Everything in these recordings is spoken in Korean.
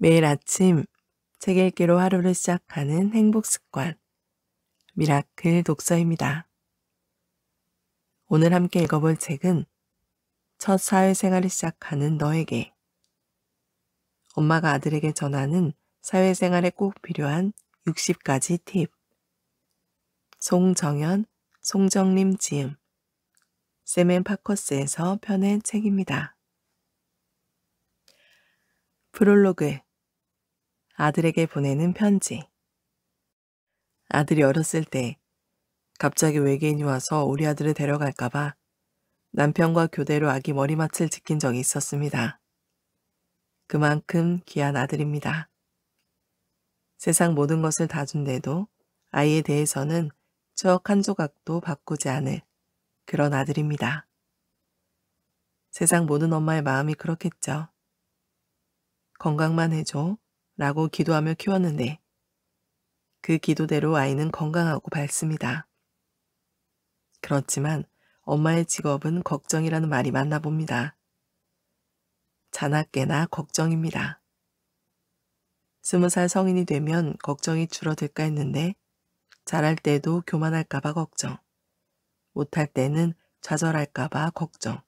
매일 아침 책 읽기로 하루를 시작하는 행복 습관, 미라클 독서입니다. 오늘 함께 읽어볼 책은 첫 사회생활을 시작하는 너에게. 엄마가 아들에게 전하는 사회생활에 꼭 필요한 60가지 팁. 송정연, 송정림 지음, 샘앤파커스에서 펴낸 책입니다. 프롤로그. 아들에게 보내는 편지. 아들이 어렸을 때 갑자기 외계인이 와서 우리 아들을 데려갈까봐 남편과 교대로 아기 머리맡을 지킨 적이 있었습니다. 그만큼 귀한 아들입니다. 세상 모든 것을 다 준데도 아이에 대해서는 추억 한 조각도 바꾸지 않을 그런 아들입니다. 세상 모든 엄마의 마음이 그렇겠죠. 건강만 해줘 라고 기도하며 키웠는데 그 기도대로 아이는 건강하고 밝습니다. 그렇지만 엄마의 직업은 걱정이라는 말이 맞나 봅니다. 자나깨나 걱정입니다. 20살 성인이 되면 걱정이 줄어들까 했는데 잘할 때도 교만할까봐 걱정, 못할 때는 좌절할까봐 걱정,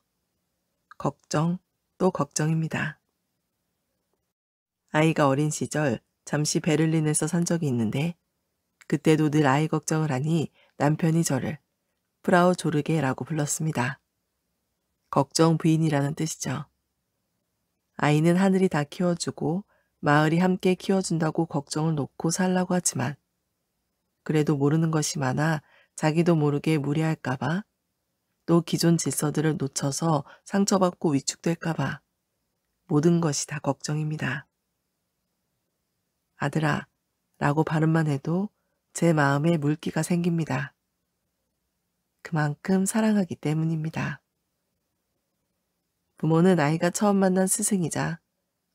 걱정 또 걱정입니다. 아이가 어린 시절 잠시 베를린에서 산 적이 있는데 그때도 늘 아이 걱정을 하니 남편이 저를 프라우 조르게라고 불렀습니다. 걱정 부인이라는 뜻이죠. 아이는 하늘이 다 키워주고 마을이 함께 키워준다고 걱정을 놓고 살라고 하지만 그래도 모르는 것이 많아 자기도 모르게 무리할까봐 또 기존 질서들을 놓쳐서 상처받고 위축될까봐 모든 것이 다 걱정입니다. 아들아 라고 발음만 해도 제 마음에 물기가 생깁니다. 그만큼 사랑하기 때문입니다. 부모는 아이가 처음 만난 스승이자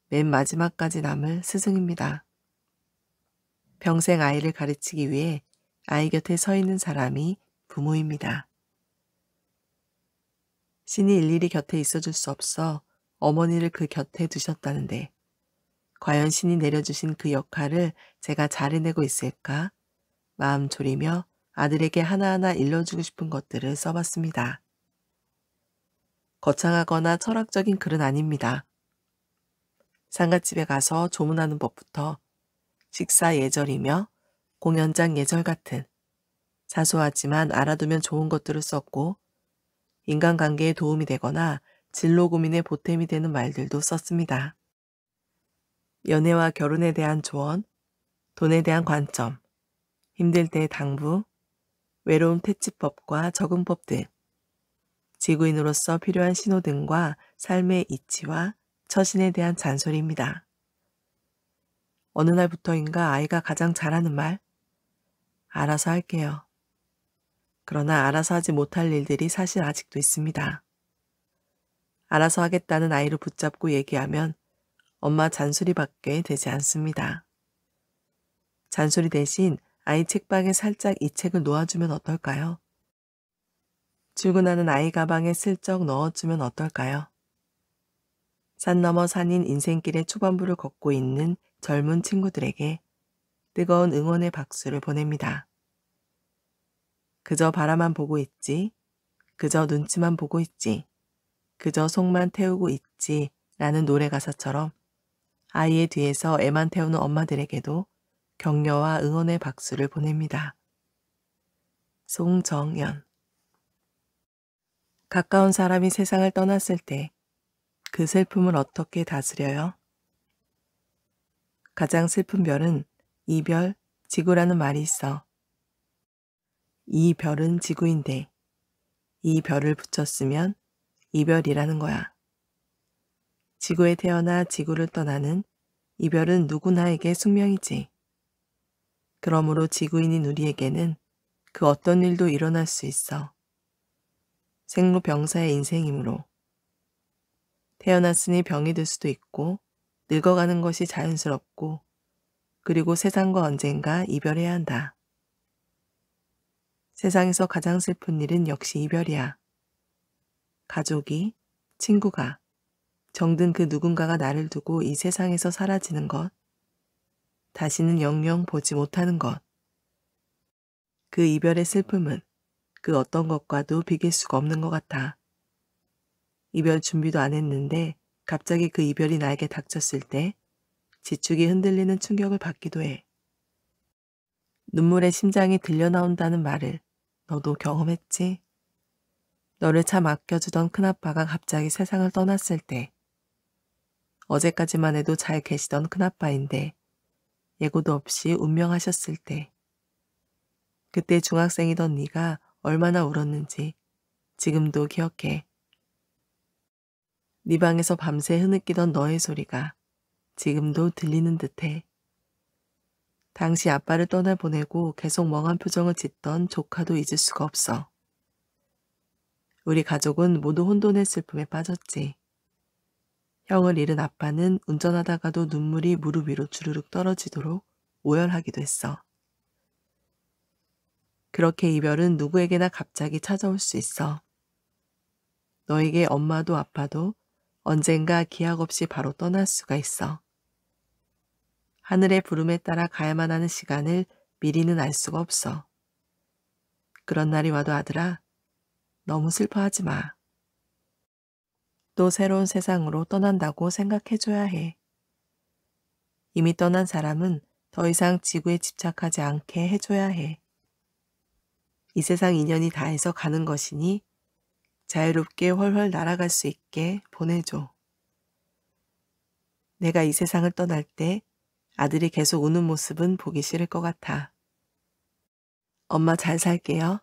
맨 마지막까지 남을 스승입니다. 평생 아이를 가르치기 위해 아이 곁에 서 있는 사람이 부모입니다. 신이 일일이 곁에 있어줄 수 없어 어머니를 그 곁에 두셨다는데 과연 신이 내려주신 그 역할을 제가 잘 해내고 있을까? 마음 졸이며 아들에게 하나하나 일러주고 싶은 것들을 써봤습니다. 거창하거나 철학적인 글은 아닙니다. 상갓집에 가서 조문하는 법부터 식사 예절이며 공연장 예절 같은 사소하지만 알아두면 좋은 것들을 썼고 인간관계에 도움이 되거나 진로 고민에 보탬이 되는 말들도 썼습니다. 연애와 결혼에 대한 조언, 돈에 대한 관점, 힘들 때의 당부, 외로움 퇴치법과 적응법 등 지구인으로서 필요한 신호등과 삶의 이치와 처신에 대한 잔소리입니다. 어느 날부터인가 아이가 가장 잘하는 말, 알아서 할게요. 그러나 알아서 하지 못할 일들이 사실 아직도 있습니다. 알아서 하겠다는 아이를 붙잡고 얘기하면 엄마 잔소리밖에 되지 않습니다. 잔소리 대신 아이 책방에 살짝 이 책을 놓아주면 어떨까요? 출근하는 아이 가방에 슬쩍 넣어주면 어떨까요? 산 너머 산인 인생길의 초반부를 걷고 있는 젊은 친구들에게 뜨거운 응원의 박수를 보냅니다. 그저 바라만 보고 있지, 그저 눈치만 보고 있지, 그저 속만 태우고 있지 라는 노래 가사처럼 아이의 뒤에서 애만 태우는 엄마들에게도 격려와 응원의 박수를 보냅니다. 송정연. 가까운 사람이 세상을 떠났을 때 그 슬픔을 어떻게 다스려요? 가장 슬픈 별은 이별, 지구라는 말이 있어. 이 별은 지구인데 이 별을 붙였으면 이별이라는 거야. 지구에 태어나 지구를 떠나는 이별은 누구나에게 숙명이지. 그러므로 지구인인 우리에게는 그 어떤 일도 일어날 수 있어. 생로병사의 인생이므로. 태어났으니 병이 들 수도 있고 늙어가는 것이 자연스럽고 그리고 세상과 언젠가 이별해야 한다. 세상에서 가장 슬픈 일은 역시 이별이야. 가족이, 친구가, 정든 그 누군가가 나를 두고 이 세상에서 사라지는 것, 다시는 영영 보지 못하는 것, 그 이별의 슬픔은 그 어떤 것과도 비길 수가 없는 것 같아. 이별 준비도 안 했는데 갑자기 그 이별이 나에게 닥쳤을 때 지축이 흔들리는 충격을 받기도 해. 눈물에 심장이 들려나온다는 말을 너도 경험했지? 너를 참 아껴주던 큰아빠가 갑자기 세상을 떠났을 때, 어제까지만 해도 잘 계시던 큰아빠인데 예고도 없이 운명하셨을 때, 그때 중학생이던 네가 얼마나 울었는지 지금도 기억해. 네 방에서 밤새 흐느끼던 너의 소리가 지금도 들리는 듯해. 당시 아빠를 떠나보내고 계속 멍한 표정을 짓던 조카도 잊을 수가 없어. 우리 가족은 모두 혼돈의 슬픔에 빠졌지. 형을 잃은 아빠는 운전하다가도 눈물이 무릎 위로 주르륵 떨어지도록 오열하기도 했어. 그렇게 이별은 누구에게나 갑자기 찾아올 수 있어. 너에게 엄마도 아빠도 언젠가 기약 없이 바로 떠날 수가 있어. 하늘의 부름에 따라 가야만 하는 시간을 미리는 알 수가 없어. 그런 날이 와도 아들아, 너무 슬퍼하지 마. 또 새로운 세상으로 떠난다고 생각해줘야 해. 이미 떠난 사람은 더 이상 지구에 집착하지 않게 해줘야 해. 이 세상 인연이 다해서 가는 것이니 자유롭게 훨훨 날아갈 수 있게 보내줘. 내가 이 세상을 떠날 때 아들이 계속 우는 모습은 보기 싫을 것 같아. 엄마 잘 살게요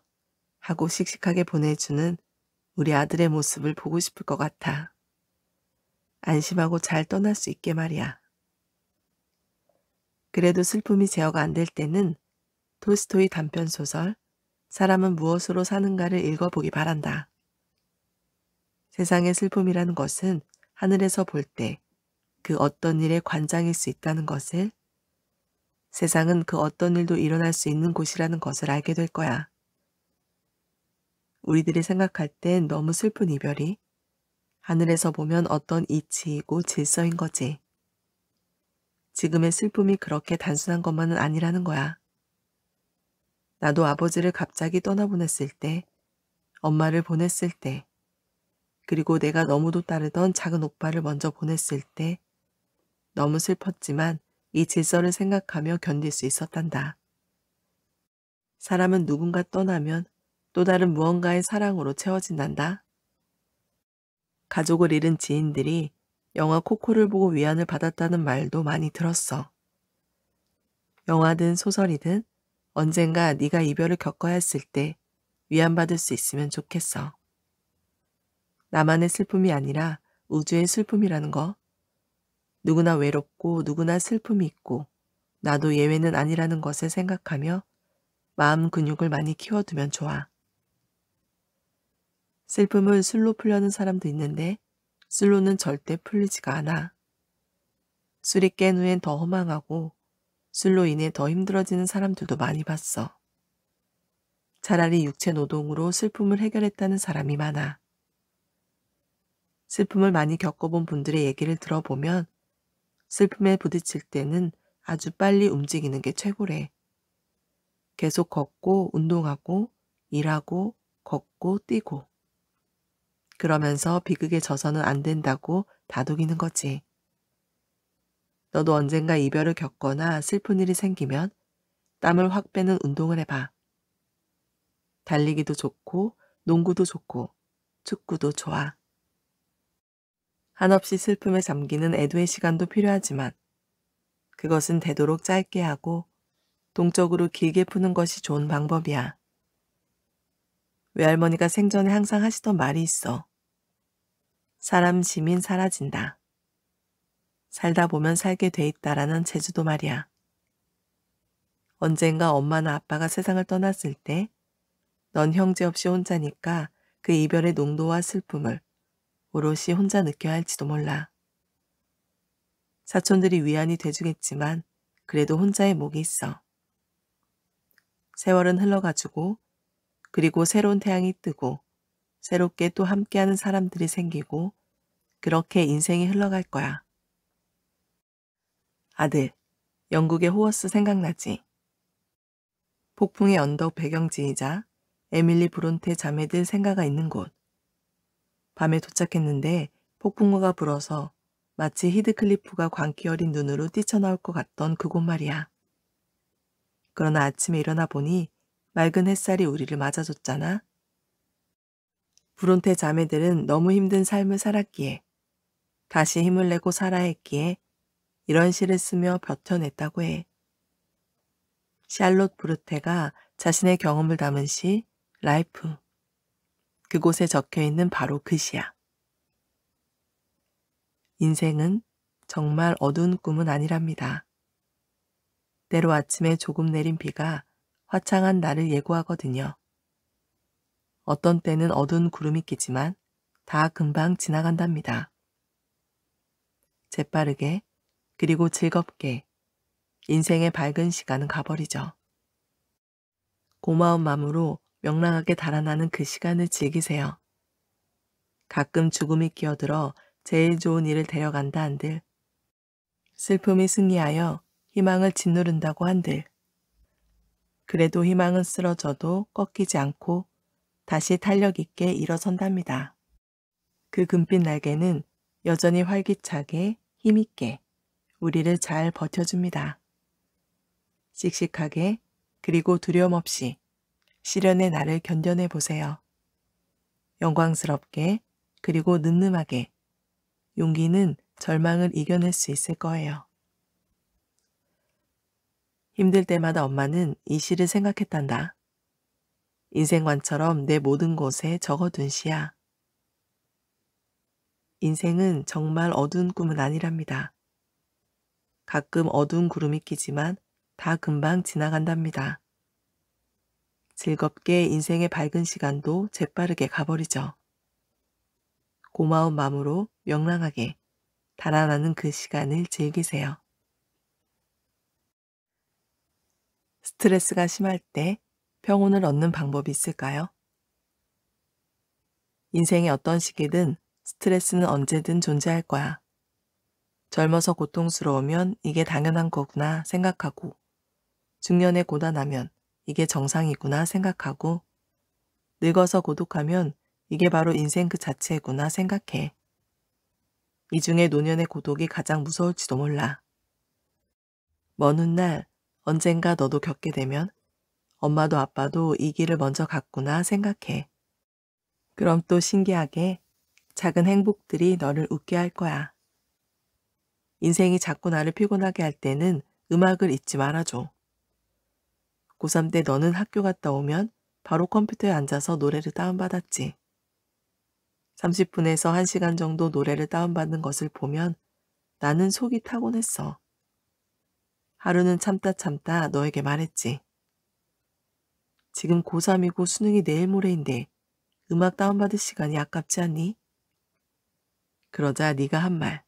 하고 씩씩하게 보내주는 우리 아들의 모습을 보고 싶을 것 같아. 안심하고 잘 떠날 수 있게 말이야. 그래도 슬픔이 제어가 안 될 때는 톨스토이 단편소설 사람은 무엇으로 사는가를 읽어보기 바란다. 세상의 슬픔이라는 것은 하늘에서 볼 때 그 어떤 일의 관장일 수 있다는 것을, 세상은 그 어떤 일도 일어날 수 있는 곳이라는 것을 알게 될 거야. 우리들이 생각할 땐 너무 슬픈 이별이 하늘에서 보면 어떤 이치이고 질서인 거지. 지금의 슬픔이 그렇게 단순한 것만은 아니라는 거야. 나도 아버지를 갑자기 떠나보냈을 때, 엄마를 보냈을 때, 그리고 내가 너무도 따르던 작은 오빠를 먼저 보냈을 때 너무 슬펐지만 이 질서를 생각하며 견딜 수 있었단다. 사람은 누군가 떠나면 또 다른 무언가의 사랑으로 채워진단다. 가족을 잃은 지인들이 영화 코코를 보고 위안을 받았다는 말도 많이 들었어. 영화든 소설이든 언젠가 네가 이별을 겪어야 했을 때 위안받을 수 있으면 좋겠어. 나만의 슬픔이 아니라 우주의 슬픔이라는 거. 누구나 외롭고 누구나 슬픔이 있고 나도 예외는 아니라는 것을 생각하며 마음 근육을 많이 키워두면 좋아. 슬픔을 술로 풀려는 사람도 있는데 술로는 절대 풀리지가 않아. 술이 깬 후엔 더 허망하고 술로 인해 더 힘들어지는 사람들도 많이 봤어. 차라리 육체 노동으로 슬픔을 해결했다는 사람이 많아. 슬픔을 많이 겪어본 분들의 얘기를 들어보면 슬픔에 부딪힐 때는 아주 빨리 움직이는 게 최고래. 계속 걷고 운동하고 일하고 걷고 뛰고. 그러면서 비극에 져서는 안 된다고 다독이는 거지. 너도 언젠가 이별을 겪거나 슬픈 일이 생기면 땀을 확 빼는 운동을 해봐. 달리기도 좋고 농구도 좋고 축구도 좋아. 한없이 슬픔에 잠기는 애도의 시간도 필요하지만 그것은 되도록 짧게 하고 동적으로 길게 푸는 것이 좋은 방법이야. 외할머니가 생전에 항상 하시던 말이 있어. 사람 심인 사라진다. 살다 보면 살게 돼 있다라는 제주도 말이야. 언젠가 엄마나 아빠가 세상을 떠났을 때 넌 형제 없이 혼자니까 그 이별의 농도와 슬픔을 오롯이 혼자 느껴야 할지도 몰라. 사촌들이 위안이 돼주겠지만 그래도 혼자의 몫이 있어. 세월은 흘러가지고 그리고 새로운 태양이 뜨고 새롭게 또 함께하는 사람들이 생기고 그렇게 인생이 흘러갈 거야. 아들, 영국의 호워스 생각나지? 폭풍의 언덕 배경지이자 에밀리 브론테 자매들 생가가 있는 곳. 밤에 도착했는데 폭풍우가 불어서 마치 히드클리프가 광기 어린 눈으로 뛰쳐나올 것 같던 그곳 말이야. 그러나 아침에 일어나 보니 맑은 햇살이 우리를 맞아줬잖아. 브론테 자매들은 너무 힘든 삶을 살았기에, 다시 힘을 내고 살아야 했기에 이런 시를 쓰며 버텨냈다고 해. 샬롯 브루테가 자신의 경험을 담은 시 라이프. 그곳에 적혀 있는 바로 그 시야. 인생은 정말 어두운 꿈은 아니랍니다. 때로 아침에 조금 내린 비가 화창한 날을 예고하거든요. 어떤 때는 어두운 구름이 끼지만 다 금방 지나간답니다. 재빠르게 그리고 즐겁게 인생의 밝은 시간은 가버리죠. 고마운 마음으로 명랑하게 달아나는 그 시간을 즐기세요. 가끔 죽음이 끼어들어 제일 좋은 일을 데려간다 한들, 슬픔이 승리하여 희망을 짓누른다고 한들, 그래도 희망은 쓰러져도 꺾이지 않고 다시 탄력 있게 일어선답니다. 그 금빛 날개는 여전히 활기차게 힘있게 우리를 잘 버텨줍니다. 씩씩하게 그리고 두려움 없이 시련의 날을 견뎌내 보세요. 영광스럽게 그리고 늠름하게 용기는 절망을 이겨낼 수 있을 거예요. 힘들 때마다 엄마는 이 시를 생각했단다. 인생관처럼 내 모든 곳에 적어둔 시야. 인생은 정말 어두운 꿈은 아니랍니다. 가끔 어두운 구름이 끼지만 다 금방 지나간답니다. 즐겁게 인생의 밝은 시간도 재빠르게 가버리죠. 고마운 마음으로 명랑하게 달아나는 그 시간을 즐기세요. 스트레스가 심할 때 평온을 얻는 방법이 있을까요? 인생의 어떤 시기든 스트레스는 언제든 존재할 거야. 젊어서 고통스러우면 이게 당연한 거구나 생각하고, 중년에 고단하면 이게 정상이구나 생각하고, 늙어서 고독하면 이게 바로 인생 그 자체구나 생각해. 이 중에 노년의 고독이 가장 무서울지도 몰라. 먼 훗날 언젠가 너도 겪게 되면 엄마도 아빠도 이 길을 먼저 갔구나 생각해. 그럼 또 신기하게 작은 행복들이 너를 웃게 할 거야. 인생이 자꾸 나를 피곤하게 할 때는 음악을 잊지 말아줘. 고3 때 너는 학교 갔다 오면 바로 컴퓨터에 앉아서 노래를 다운받았지. 30분에서 1시간 정도 노래를 다운받는 것을 보면 나는 속이 타곤했어. 하루는 참다 너에게 말했지. 지금 고3이고 수능이 내일 모레인데 음악 다운받을 시간이 아깝지 않니? 그러자 네가 한 말.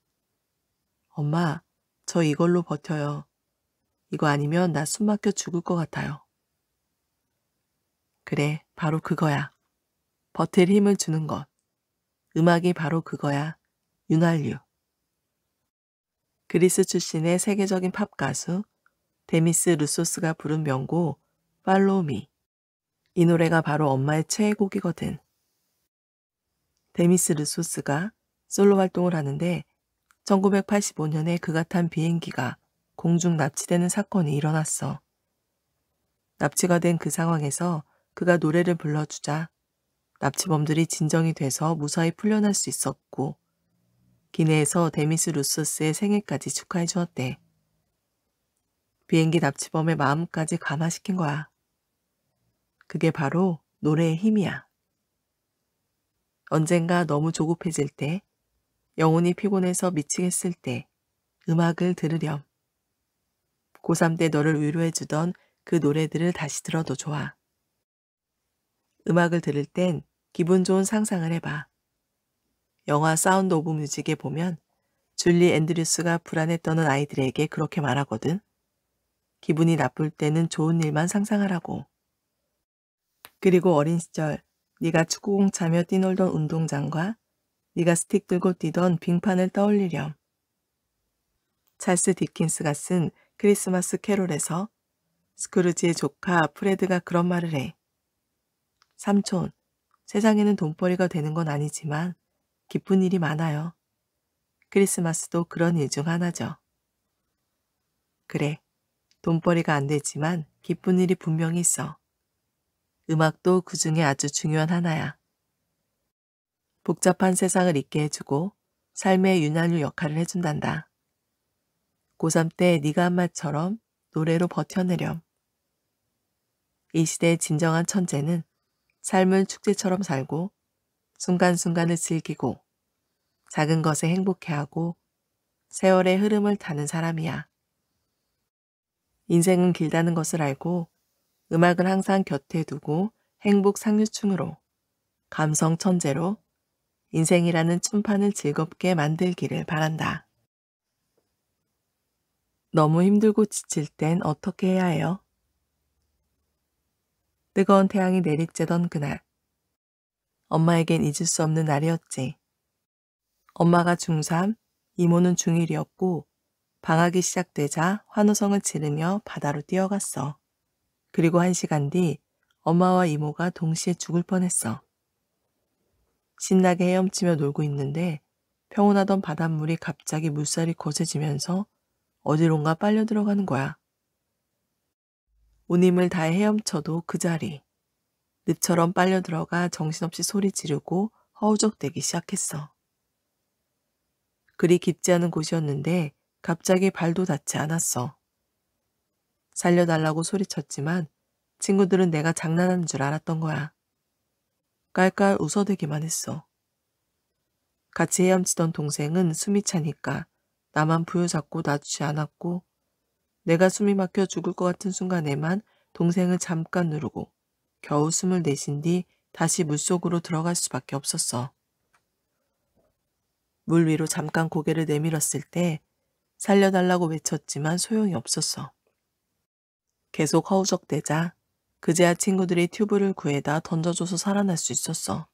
엄마, 저 이걸로 버텨요. 이거 아니면 나 숨 막혀 죽을 것 같아요. 그래, 바로 그거야. 버틸 힘을 주는 것. 음악이 바로 그거야. 윤활유. 그리스 출신의 세계적인 팝 가수 데미스 루소스가 부른 명곡 팔로우 미. 이 노래가 바로 엄마의 최애곡이거든. 데미스 루소스가 솔로 활동을 하는데 1985년에 그가 탄 비행기가 공중 납치되는 사건이 일어났어. 납치가 된 그 상황에서 그가 노래를 불러주자 납치범들이 진정이 돼서 무사히 풀려날 수 있었고, 기내에서 데미스 루소스의 생일까지 축하해 주었대. 비행기 납치범의 마음까지 감화시킨 거야. 그게 바로 노래의 힘이야. 언젠가 너무 조급해질 때, 영혼이 피곤해서 미치겠을 때 음악을 들으렴. 고3 때 너를 위로해주던 그 노래들을 다시 들어도 좋아. 음악을 들을 땐 기분 좋은 상상을 해봐. 영화 사운드 오브 뮤직에 보면 줄리 앤드류스가 불안에 떠는 아이들에게 그렇게 말하거든. 기분이 나쁠 때는 좋은 일만 상상하라고. 그리고 어린 시절 네가 축구공 차며 뛰놀던 운동장과 네가 스틱 들고 뛰던 빙판을 떠올리렴. 찰스 디킨스가 쓴 크리스마스 캐롤에서 스크루지의 조카 프레드가 그런 말을 해. 삼촌, 세상에는 돈벌이가 되는 건 아니지만 기쁜 일이 많아요. 크리스마스도 그런 일 중 하나죠. 그래, 돈벌이가 안 되지만 기쁜 일이 분명히 있어. 음악도 그 중에 아주 중요한 하나야. 복잡한 세상을 잊게 해주고 삶의 윤활유 역할을 해준단다. 고3 때 네가 한 말처럼 노래로 버텨내렴. 이 시대의 진정한 천재는 삶을 축제처럼 살고 순간순간을 즐기고 작은 것에 행복해하고 세월의 흐름을 타는 사람이야. 인생은 길다는 것을 알고 음악을 항상 곁에 두고 행복 상류층으로 감성 천재로 인생이라는 춤판을 즐겁게 만들기를 바란다. 너무 힘들고 지칠 땐 어떻게 해야 해요? 뜨거운 태양이 내리쬐던 그날. 엄마에겐 잊을 수 없는 날이었지. 엄마가 중3, 이모는 중1이었고 방학이 시작되자 환호성을 지르며 바다로 뛰어갔어. 그리고 1시간 뒤 엄마와 이모가 동시에 죽을 뻔했어. 신나게 헤엄치며 놀고 있는데 평온하던 바닷물이 갑자기 물살이 거세지면서 어디론가 빨려 들어가는 거야. 온 힘을 다해 헤엄쳐도 그 자리. 늪처럼 빨려 들어가 정신없이 소리 지르고 허우적대기 시작했어. 그리 깊지 않은 곳이었는데 갑자기 발도 닿지 않았어. 살려달라고 소리쳤지만 친구들은 내가 장난하는 줄 알았던 거야. 깔깔 웃어대기만 했어. 같이 헤엄치던 동생은 숨이 차니까 나만 부여잡고 놔주지 않았고 내가 숨이 막혀 죽을 것 같은 순간에만 동생을 잠깐 누르고 겨우 숨을 내쉰 뒤 다시 물속으로 들어갈 수밖에 없었어. 물 위로 잠깐 고개를 내밀었을 때 살려달라고 외쳤지만 소용이 없었어. 계속 허우적대자 그제야 친구들이 튜브를 구해다 던져줘서 살아날 수 있었어.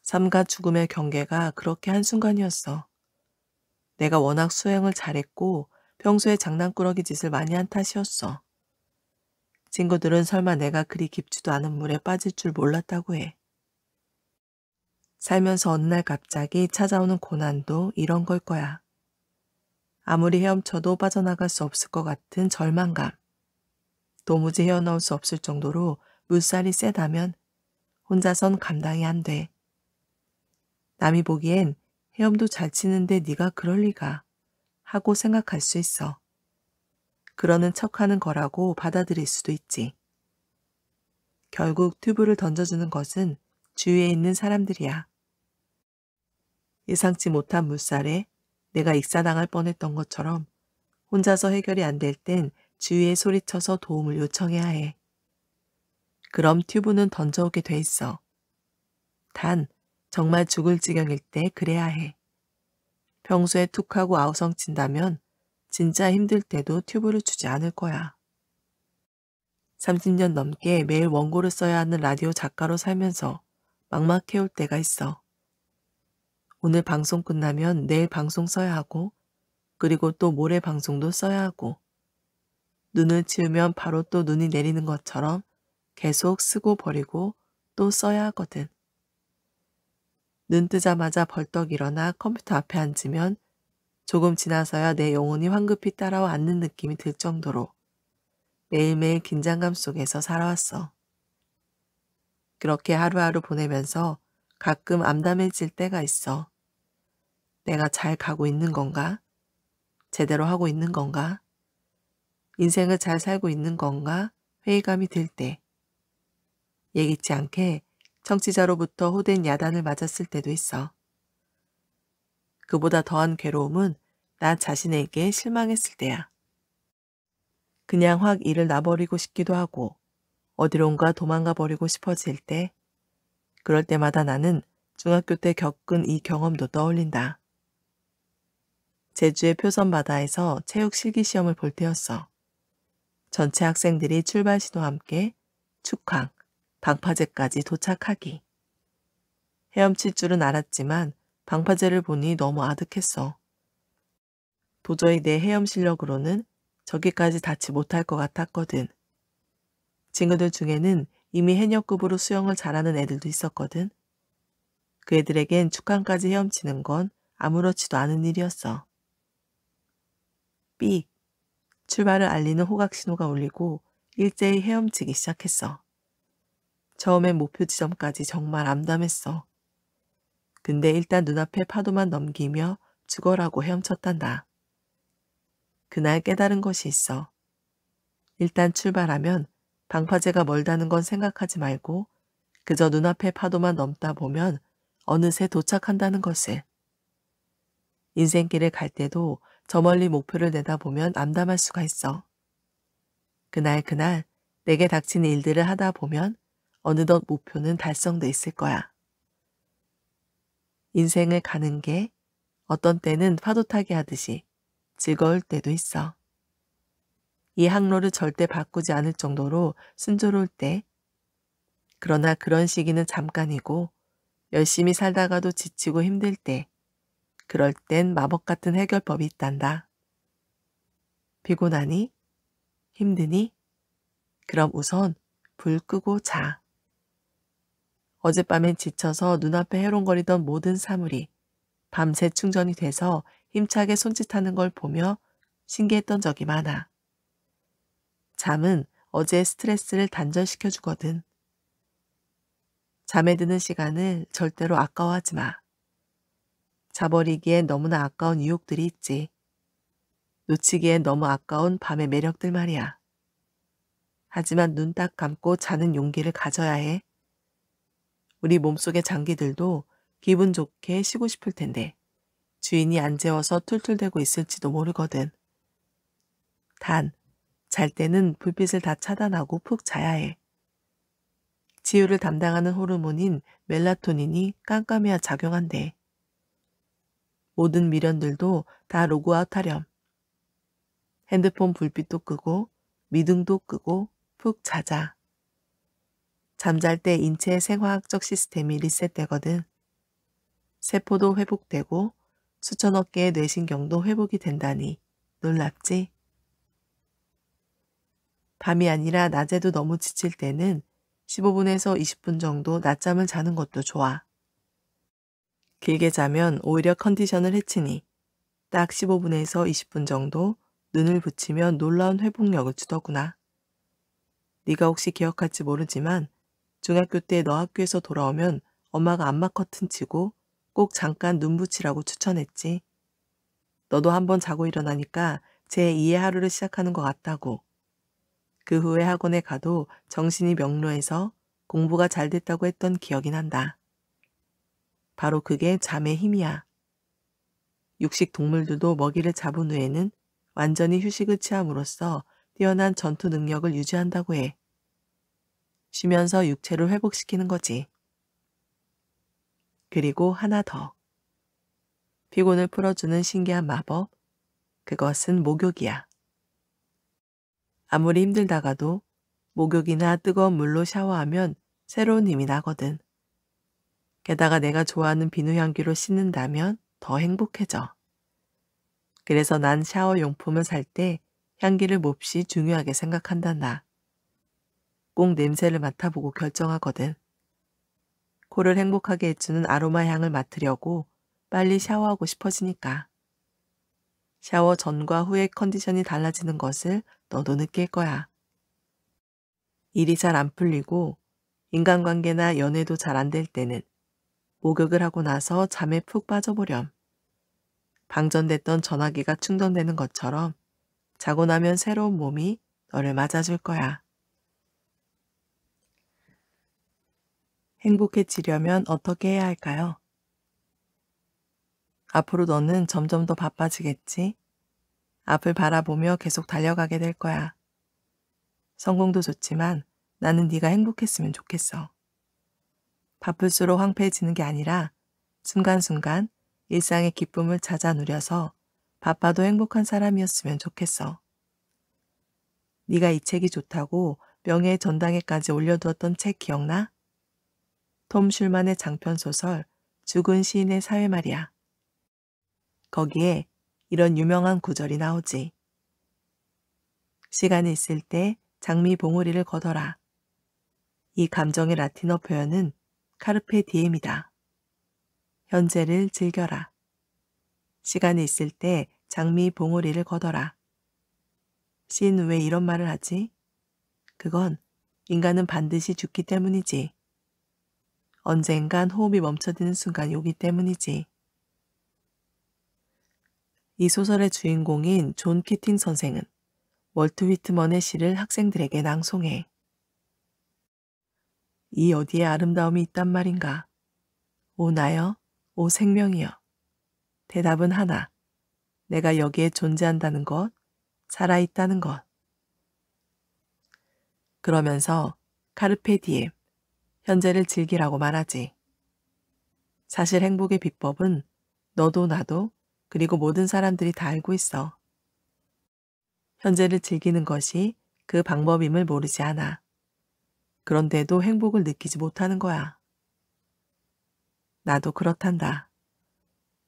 삶과 죽음의 경계가 그렇게 한순간이었어. 내가 워낙 수영을 잘했고 평소에 장난꾸러기 짓을 많이 한 탓이었어. 친구들은 설마 내가 그리 깊지도 않은 물에 빠질 줄 몰랐다고 해. 살면서 어느 날 갑자기 찾아오는 고난도 이런 걸 거야. 아무리 헤엄쳐도 빠져나갈 수 없을 것 같은 절망감. 도무지 헤어나올 수 없을 정도로 물살이 세다면 혼자선 감당이 안 돼. 남이 보기엔 헤엄도 잘 치는데 네가 그럴 리가 하고 생각할 수 있어. 그러는 척하는 거라고 받아들일 수도 있지. 결국 튜브를 던져주는 것은 주위에 있는 사람들이야. 예상치 못한 물살에 내가 익사당할 뻔했던 것처럼 혼자서 해결이 안 될 땐 주위에 소리쳐서 도움을 요청해야 해. 그럼 튜브는 던져오게 돼 있어. 단 정말 죽을 지경일 때 그래야 해. 평소에 툭 하고 아우성친다면 진짜 힘들 때도 튜브를 주지 않을 거야. 30년 넘게 매일 원고를 써야 하는 라디오 작가로 살면서 막막해올 때가 있어. 오늘 방송 끝나면 내일 방송 써야 하고 그리고 또 모레 방송도 써야 하고 눈을 치우면 바로 또 눈이 내리는 것처럼 계속 쓰고 버리고 또 써야 하거든. 눈 뜨자마자 벌떡 일어나 컴퓨터 앞에 앉으면 조금 지나서야 내 영혼이 황급히 따라와 앉는 느낌이 들 정도로 매일매일 긴장감 속에서 살아왔어. 그렇게 하루하루 보내면서 가끔 암담해질 때가 있어. 내가 잘 가고 있는 건가? 제대로 하고 있는 건가? 인생을 잘 살고 있는 건가? 회의감이 들 때. 예기치 않게 청취자로부터 호된 야단을 맞았을 때도 있어. 그보다 더한 괴로움은 나 자신에게 실망했을 때야. 그냥 확 일을 놔버리고 싶기도 하고 어디론가 도망가 버리고 싶어질 때, 그럴 때마다 나는 중학교 때 겪은 이 경험도 떠올린다. 제주의 표선바다에서 체육 실기시험을 볼 때였어. 전체 학생들이 출발 시도와 함께 축항, 방파제까지 도착하기. 헤엄칠 줄은 알았지만 방파제를 보니 너무 아득했어. 도저히 내 헤엄 실력으로는 저기까지 닿지 못할 것 같았거든. 친구들 중에는 이미 해녀급으로 수영을 잘하는 애들도 있었거든. 그 애들에겐 축항까지 헤엄치는 건 아무렇지도 않은 일이었어. 삑! 출발을 알리는 호각 신호가 울리고 일제히 헤엄치기 시작했어. 처음엔 목표 지점까지 정말 암담했어. 근데 일단 눈앞에 파도만 넘기며 죽어라고 헤엄쳤단다. 그날 깨달은 것이 있어. 일단 출발하면 방파제가 멀다는 건 생각하지 말고 그저 눈앞에 파도만 넘다 보면 어느새 도착한다는 것을. 인생길을 갈 때도 저 멀리 목표를 내다보면 암담할 수가 있어. 그날 내게 닥친 일들을 하다 보면 어느덧 목표는 달성돼 있을 거야. 인생을 가는 게 어떤 때는 파도 타기 하듯이 즐거울 때도 있어. 이 항로를 절대 바꾸지 않을 정도로 순조로울 때, 그러나 그런 시기는 잠깐이고 열심히 살다가도 지치고 힘들 때, 그럴 땐 마법 같은 해결법이 있단다. 피곤하니? 힘드니? 그럼 우선 불 끄고 자. 어젯밤엔 지쳐서 눈앞에 해롱거리던 모든 사물이 밤새 충전이 돼서 힘차게 손짓하는 걸 보며 신기했던 적이 많아. 잠은 어제의 스트레스를 단절시켜 주거든. 잠에 드는 시간을 절대로 아까워하지 마. 자버리기엔 너무나 아까운 유혹들이 있지. 놓치기엔 너무 아까운 밤의 매력들 말이야. 하지만 눈 딱 감고 자는 용기를 가져야 해. 우리 몸속의 장기들도 기분 좋게 쉬고 싶을 텐데 주인이 안 재워서 툴툴대고 있을지도 모르거든. 단, 잘 때는 불빛을 다 차단하고 푹 자야 해. 치유를 담당하는 호르몬인 멜라토닌이 깜깜해야 작용한대. 모든 미련들도 다 로그아웃하렴. 핸드폰 불빛도 끄고 미등도 끄고 푹 자자. 잠잘 때 인체의 생화학적 시스템이 리셋되거든. 세포도 회복되고 수천억 개의 뇌신경도 회복이 된다니 놀랍지? 밤이 아니라 낮에도 너무 지칠 때는 15분에서 20분 정도 낮잠을 자는 것도 좋아. 길게 자면 오히려 컨디션을 해치니 딱 15분에서 20분 정도 눈을 붙이면 놀라운 회복력을 주더구나. 네가 혹시 기억할지 모르지만 중학교 때 너 학교에서 돌아오면 엄마가 암막 커튼 치고 꼭 잠깐 눈 붙이라고 추천했지. 너도 한번 자고 일어나니까 제2의 하루를 시작하는 것 같다고. 그 후에 학원에 가도 정신이 명료해서 공부가 잘 됐다고 했던 기억이 난다. 바로 그게 잠의 힘이야. 육식 동물들도 먹이를 잡은 후에는 완전히 휴식을 취함으로써 뛰어난 전투 능력을 유지한다고 해. 쉬면서 육체를 회복시키는 거지. 그리고 하나 더. 피곤을 풀어주는 신기한 마법. 그것은 목욕이야. 아무리 힘들다가도 목욕이나 뜨거운 물로 샤워하면 새로운 힘이 나거든. 게다가 내가 좋아하는 비누 향기로 씻는다면 더 행복해져. 그래서 난 샤워 용품을 살 때 향기를 몹시 중요하게 생각한단다. 꼭 냄새를 맡아보고 결정하거든. 코를 행복하게 해주는 아로마 향을 맡으려고 빨리 샤워하고 싶어지니까. 샤워 전과 후의 컨디션이 달라지는 것을 너도 느낄 거야. 일이 잘 안 풀리고 인간관계나 연애도 잘 안 될 때는 목욕을 하고 나서 잠에 푹 빠져보렴. 방전됐던 전화기가 충전되는 것처럼 자고 나면 새로운 몸이 너를 맞아줄 거야. 행복해지려면 어떻게 해야 할까요? 앞으로 너는 점점 더 바빠지겠지? 앞을 바라보며 계속 달려가게 될 거야. 성공도 좋지만 나는 네가 행복했으면 좋겠어. 바쁠수록 황폐해지는 게 아니라 순간순간 일상의 기쁨을 찾아 누려서 바빠도 행복한 사람이었으면 좋겠어. 네가 이 책이 좋다고 명예의 전당에까지 올려두었던 책 기억나? 톰 슐만의 장편 소설 죽은 시인의 사회 말이야. 거기에 이런 유명한 구절이 나오지. 시간이 있을 때 장미 봉우리를 걷어라. 이 감정의 라틴어 표현은 카르페 디엠이다. 현재를 즐겨라. 시간이 있을 때 장미 봉우리를 걷어라. 시인은 왜 이런 말을 하지? 그건 인간은 반드시 죽기 때문이지. 언젠간 호흡이 멈춰드는 순간이 오기 때문이지. 이 소설의 주인공인 존 키팅 선생은 월트 위트먼의 시를 학생들에게 낭송해. 이 어디에 아름다움이 있단 말인가? 오 나여, 오 생명이여. 대답은 하나. 내가 여기에 존재한다는 것, 살아있다는 것. 그러면서 카르페 디엠, 현재를 즐기라고 말하지. 사실 행복의 비법은 너도 나도 그리고 모든 사람들이 다 알고 있어. 현재를 즐기는 것이 그 방법임을 모르지 않아. 그런데도 행복을 느끼지 못하는 거야. 나도 그렇단다.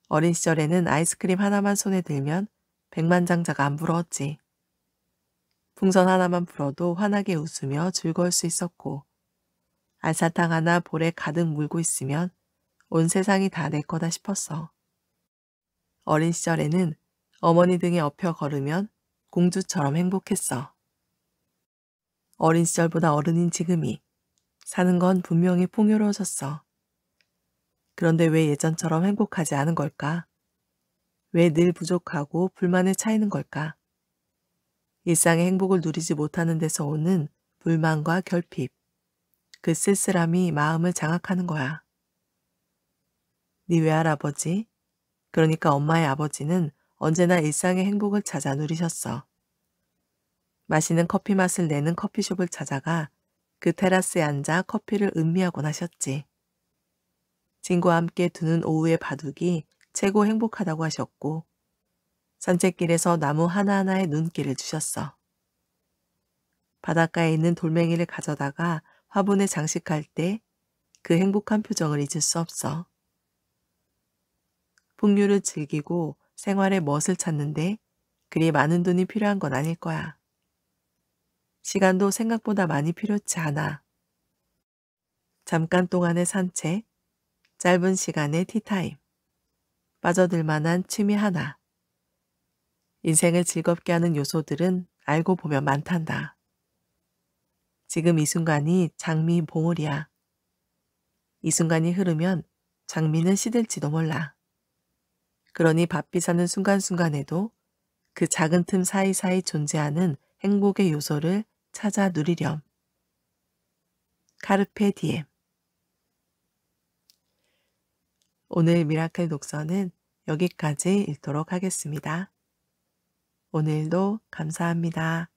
어린 시절에는 아이스크림 하나만 손에 들면 백만장자가 안 부러웠지. 풍선 하나만 불어도 환하게 웃으며 즐거울 수 있었고, 알사탕 하나 볼에 가득 물고 있으면 온 세상이 다 내 거다 싶었어. 어린 시절에는 어머니 등에 업혀 걸으면 공주처럼 행복했어. 어린 시절보다 어른인 지금이 사는 건 분명히 풍요로워졌어. 그런데 왜 예전처럼 행복하지 않은 걸까? 왜 늘 부족하고 불만에 차이는 걸까? 일상의 행복을 누리지 못하는 데서 오는 불만과 결핍, 그 쓸쓸함이 마음을 장악하는 거야. 네 외할아버지, 그러니까 엄마의 아버지는 언제나 일상의 행복을 찾아 누리셨어. 맛있는 커피 맛을 내는 커피숍을 찾아가 그 테라스에 앉아 커피를 음미하곤 하셨지. 친구와 함께 두는 오후의 바둑이 최고 행복하다고 하셨고, 산책길에서 나무 하나하나에 눈길을 주셨어. 바닷가에 있는 돌멩이를 가져다가 화분에 장식할 때 그 행복한 표정을 잊을 수 없어. 풍류를 즐기고 생활의 멋을 찾는데 그리 많은 돈이 필요한 건 아닐 거야. 시간도 생각보다 많이 필요치 않아. 잠깐 동안의 산책, 짧은 시간의 티타임, 빠져들 만한 취미 하나. 인생을 즐겁게 하는 요소들은 알고 보면 많단다. 지금 이 순간이 장미 봉우리야. 이 순간이 흐르면 장미는 시들지도 몰라. 그러니 바삐 사는 순간순간에도 그 작은 틈 사이사이 존재하는 행복의 요소를 찾아 누리렴. 카르페 디엠. 오늘 미라클 독서는 여기까지 읽도록 하겠습니다. 오늘도 감사합니다.